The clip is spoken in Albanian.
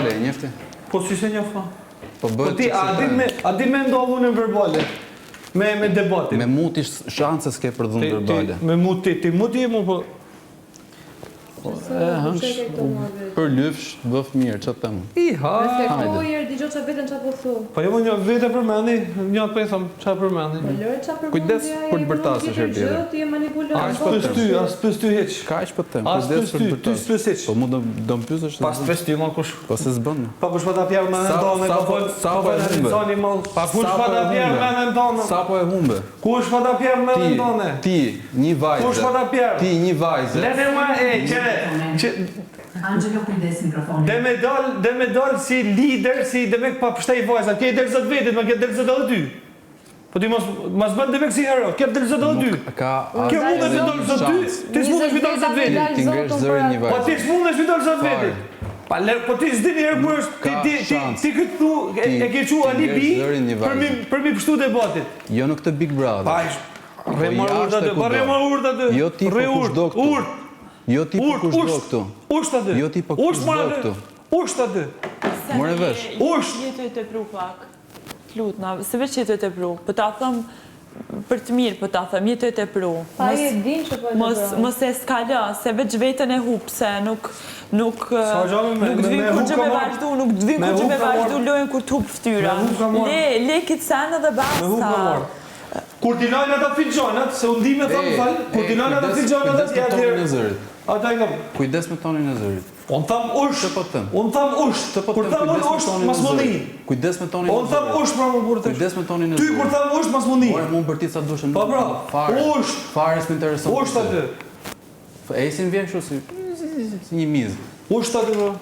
verbale, e njefti? Po si se njef, Po bëhet ti, a di me ndohu në verbale? Me debatin? Me mut ishtë shanse s'ke për dhunë verbale. Me mut ti mut i mu, po... Për lyfsh, bëf mirë, që të temë? Iha! Reflekto i erë, digjo që vetën që po thu. Po jo më një vete përmeni, një të pesëm që përmeni. Kujdes kur të bërtasësh herë tjetër. Ti e manipulon. As pës ty heq. Ka ish për temë, As kujdes pës kur ty, të ty bërtasësh. s'pës heq. Po mu do më pysësh? Pas pës ty, ma kush. Po se s'bën. Pa kush pa ta pjerë me në ndonë, Sa po e humbe? Pa kush pa ta pjerë me në ndonë. Sa po e humbe? Kush pa ta pjerë me në ndonë? Ti, një vajzë. Kush pa ta pjerë? Ti, një vajzë. Lene ma qere. Angelo, kujdes mikrofonin. Dhe me dal si lider, si dhe me pa pështaj vajza. Kje i dërëzat vetit, ma kje dërëzat edhe ty. Po ti mas bën dhe me kësi hero, kje dërëzat edhe ty. Kje mund është mi dërëzat ty, ti s'mund është mi dërëzat vetit. Ti ngresh zërin një Po vajzë. ti s'mund është mi dërëzat vetit. Po ti s'di një herë kur është, ti këtë thu, e ke që alibi për mi pështu debatit. Jo në këtë Big Brother. Rema urt atë. Jo ti po kush do këtu. Jo ti po kush do këtu. Usht atë. Jo ti po kush do këtu. Usht atë. More vesh. Usht. Jetoj të pru pak. Lutna, se veç jetoj të pru. Po ta thëm për të mirë, po ta thëm jetoj të pru. Pa e din që po e të pru. Mos e skala, se veç vetën e hup, se nuk dhvim kur që me vazhdu, nuk dhvim kur që me vazhdu lojnë kur t'hup ftyra. Le kitë senë dhe basta. Kur t'i lajnë ata filgjonat, se unë di me thëmë falë, kur t'i lajnë ata filgjonat Kujdes me tonin e zërit. Ata i kam. Kujdes me tonin e zërit. Unë thamë usht. Po them. Unë thamë usht. Kur thamë unë usht, mas mundi. Kujdes me tonin e zërit. Unë thamë usht pra më kur të. Kujdes me tonin e zërit. Ty kur thamë usht, mas mundi. Ore mund bërti sa dushën. Po pra, Usht. Fare s'më intereson. Usht atë. Esin vjen kështu si një mizë. Usht atë bro.